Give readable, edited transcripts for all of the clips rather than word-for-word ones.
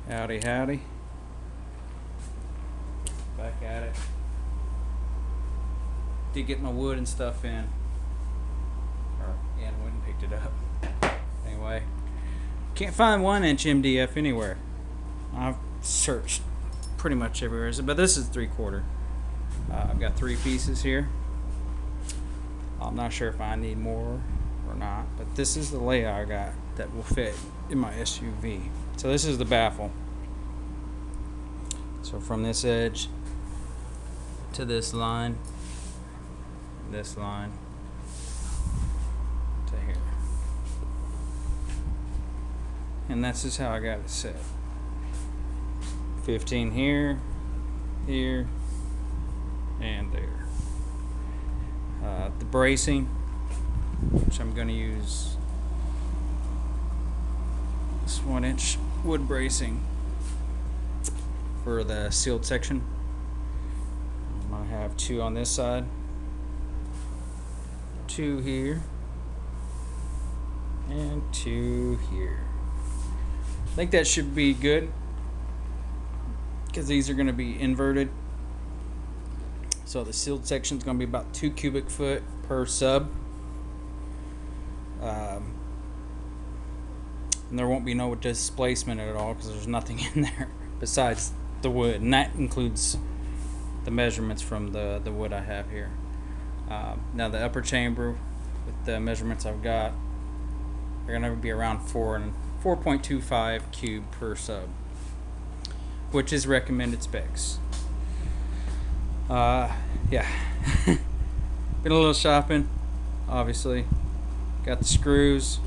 Howdy, howdy. Back at it. Did get my wood and stuff in. And went and picked it up. Anyway, can't find 1-inch MDF anywhere. I've searched pretty much everywhere, but this is 3/4. I've got 3 pieces here. I'm not sure if I need more or not, but this is the layout I got that will fit in my SUV. So this is the baffle. So from this edge to this line to here. And that's just how I got it set. 15 here, here, and there. The bracing, which I'm going to use this 1-inch wood bracing for the sealed section. I have 2 on this side, 2 here, and 2 here. I think that should be good because these are going to be inverted. So the sealed section is going to be about 2 cubic foot per sub. And there won't be no displacement at all because there's nothing in there besides the wood, and that includes the measurements from the wood I have here. Now the upper chamber with the measurements I've got are going to be around 4.25 cube per sub, which is recommended specs. Yeah. Been a little shopping, obviously. Got the screws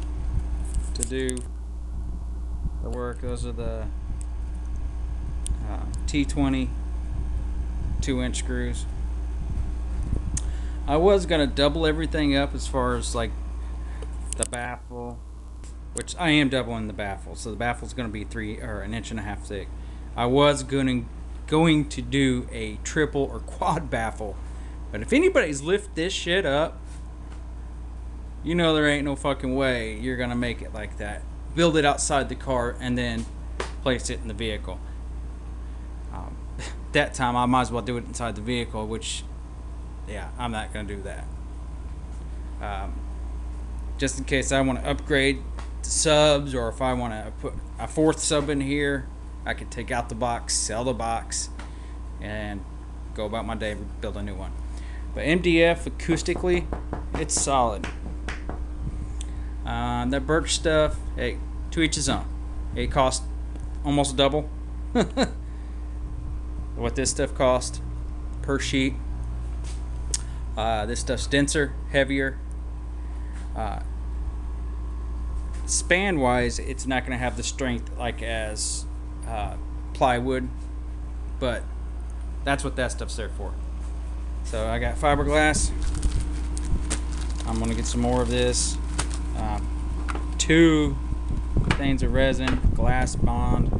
to do the work. Those are the T20 2-inch screws. I was gonna double everything up as far as like the baffle, which I am doubling the baffle. So the baffle's gonna be 1.5 inches thick. I was going to do a triple or quad baffle, but if anybody's lift this shit up, you know there ain't no fucking way you're gonna make it like that. Build it outside the car and then place it in the vehicle. That time I might as well do it inside the vehicle, which, yeah, I'm not gonna do that. Just in case I want to upgrade to subs, or if I want to put a 4th sub in here, I could take out the box, sell the box, and go about my day, build a new one. But MDF acoustically, it's solid. That Birch stuff, hey, to each his own. It costs almost double what this stuff cost per sheet. This stuff's denser, heavier. Span wise, it's not going to have the strength like as plywood, but that's what that stuff's there for. So I got fiberglass. I'm going to get some more of this. 2 things of resin, glass bond,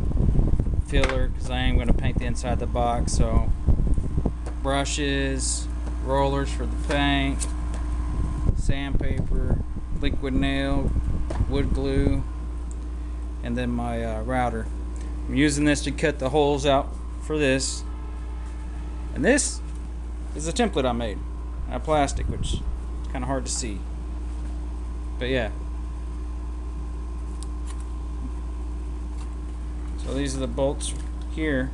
filler, because I am going to paint the inside of the box. So brushes, rollers for the paint, sandpaper, liquid nail, wood glue, and then my router. I'm using this to cut the holes out for this. And this is a template I made out of plastic, which is kind of hard to see. But yeah. So these are the bolts here,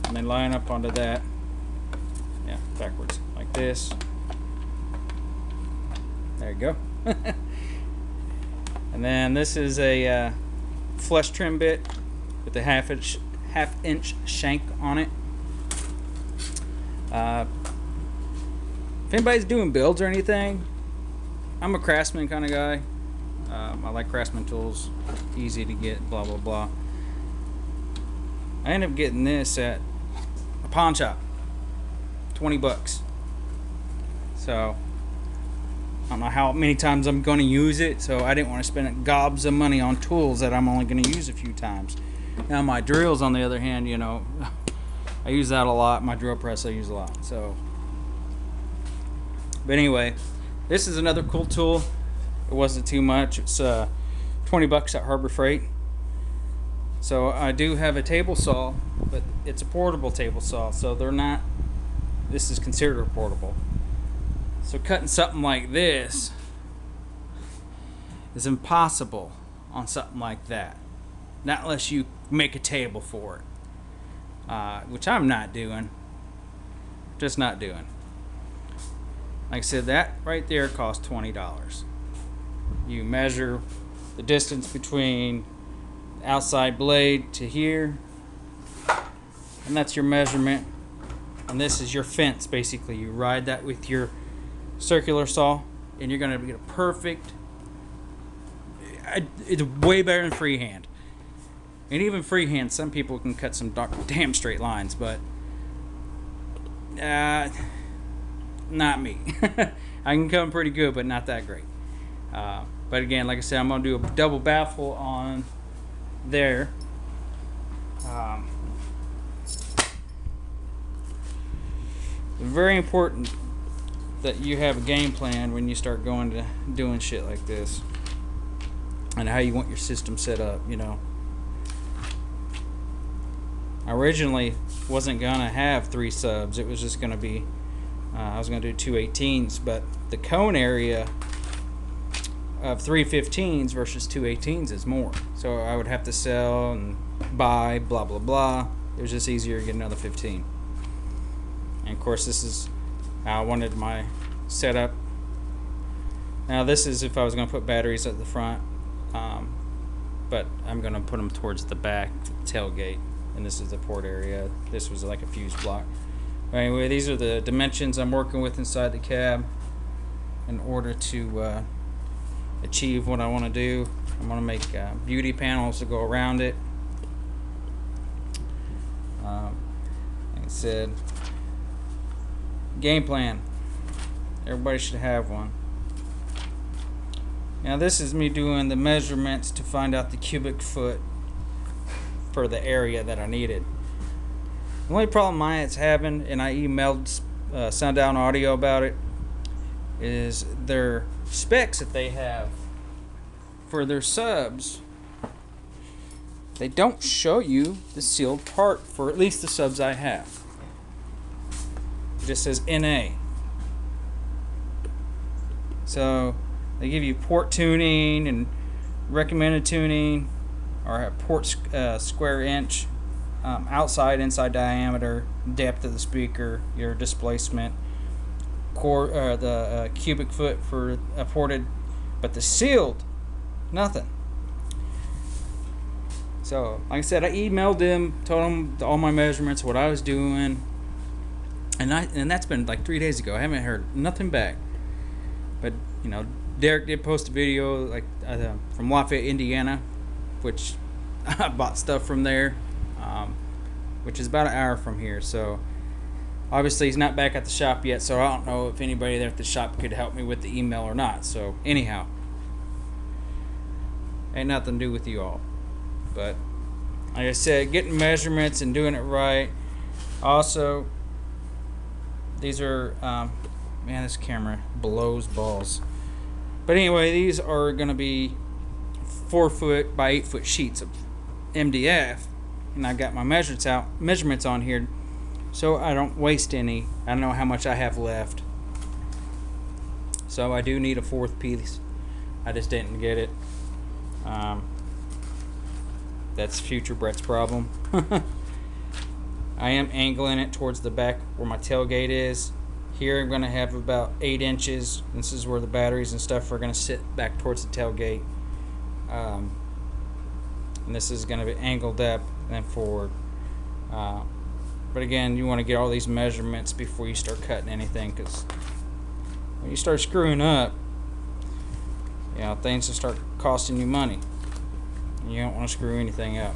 and they line up onto that. Yeah, backwards, like this. There you go. And then this is a flush trim bit with a half inch shank on it. If anybody's doing builds or anything, I'm a Craftsman kind of guy. I like Craftsman tools, easy to get, blah blah blah. I ended up getting this at a pawn shop, $20. So I don't know how many times I'm going to use it, so I didn't want to spend gobs of money on tools that I'm only going to use a few times. Now my drills, on the other hand, you know, I use that a lot. My drill press I use a lot. So, but anyway, this is another cool tool. It wasn't too much. It's $20 at Harbor Freight. So I do have a table saw, but it's a portable table saw, so they're not, this is considered portable. So cutting something like this is impossible on something like that. Not unless you make a table for it, which I'm not doing. Just not doing. Like I said, that right there costs $20. You measure the distance between the outside blade to here, and that's your measurement. And this is your fence, basically. You ride that with your circular saw, and you're going to get a perfect. It's way better than freehand. And even freehand, some people can cut some damn straight lines, but not me. I can come pretty good, but not that great. But again, like I said, I'm going to do a double baffle on there. Very important that you have a game plan when you start going to doing shit like this, and how you want your system set up, you know. I originally wasn't gonna have 3 subs. It was just gonna be I was gonna do 2 18s, but the cone area of 3 15s versus 2 18s is more, so I would have to sell and buy blah blah blah. It was just easier to get another 15. And of course, this is how I wanted my setup. Now this is if I was going to put batteries at the front, but I'm going to put them towards the back tailgate, and this is the port area. This was like a fuse block. But anyway, these are the dimensions I'm working with inside the cab in order to achieve what I want to do. I'm going to make beauty panels to go around it. Like I said, game plan. Everybody should have one. Now this is me doing the measurements to find out the cubic foot for the area that I needed. The only problem it's having, and I emailed Sundown Audio about it, is their specs that they have for their subs. They don't show you the sealed part for at least the subs I have. It just says NA. So they give you port tuning and recommended tuning, or port square inch, outside, inside diameter, depth of the speaker, your displacement, the cubic foot for ported, but the sealed, nothing. So, like I said, I emailed them, told them all my measurements, what I was doing, and that's been like 3 days ago. I haven't heard nothing back. But you know, Derek did post a video like from Lafayette, Indiana, which I bought stuff from there, which is about an hour from here. So obviously he's not back at the shop yet, so I don't know if anybody there at the shop could help me with the email or not. So anyhow, ain't nothing to do with you all. But like I said, getting measurements and doing it right. Also, these are man, this camera blows balls. But anyway, these are going to be 4 foot by 8 foot sheets of MDF, and I got my measurements on here, so I don't waste any. I don't know how much I have left, so I do need a 4th piece. I just didn't get it. That's future Brett's problem. I am angling it towards the back where my tailgate is. Here I'm going to have about 8 inches. This is where the batteries and stuff are going to sit back towards the tailgate. And this is going to be angled up and then forward. But again, you want to get all these measurements before you start cutting anything, because when you start screwing up, you know, things will start costing you money. And you don't want to screw anything up.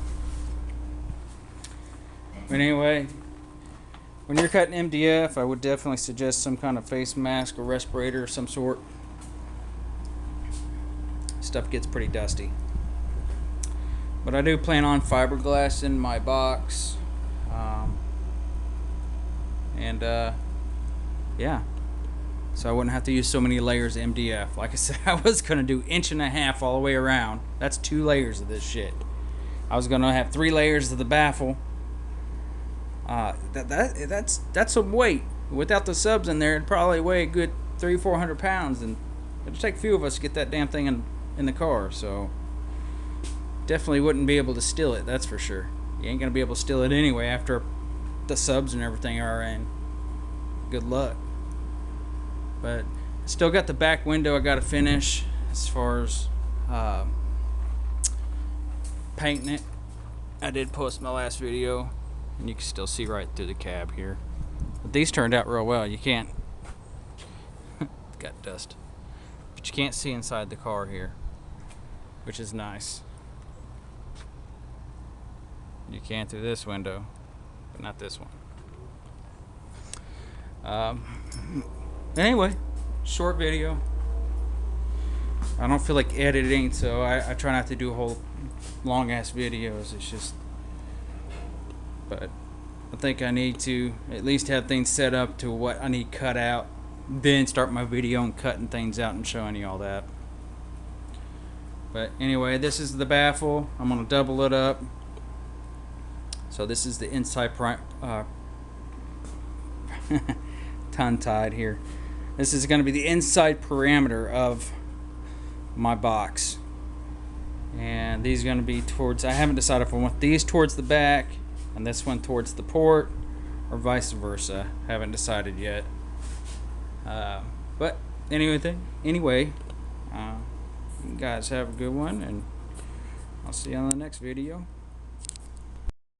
But anyway, when you're cutting MDF, I would definitely suggest some kind of face mask or respirator of some sort. Stuff gets pretty dusty. But I do plan on fiberglass in my box. Yeah. So I wouldn't have to use so many layers of MDF. Like I said, I was going to do 1.5 inches all the way around. That's 2 layers of this shit. I was gonna have 3 layers of the baffle. That's some weight. Without the subs in there, it'd probably weigh a good 300-400 pounds, and it'd take a few of us to get that damn thing in the car. So definitely wouldn't be able to steal it. That's for sure. You ain't gonna be able to steal it anyway after the subs and everything are in. Good luck. But still got the back window I gotta finish as far as painting it. I did post my last video, and you can still see right through the cab here. But these turned out real well. You can't got dust, but you can't see inside the car here, which is nice. You can through this window, but not this one. Anyway, short video. I don't feel like editing, so I try not to do whole long ass videos. It's just, but I think I need to at least have things set up to what I need cut out, then start my video and cutting things out and showing you all that. But anyway, this is the baffle. I'm gonna double it up. So this is the inside tongue-tied here. This is going to be the inside parameter of my box, and these are going to be towards, I haven't decided if I want these towards the back and this one towards the port, or vice versa. Haven't decided yet. But anyway, you guys have a good one, and I'll see you on the next video.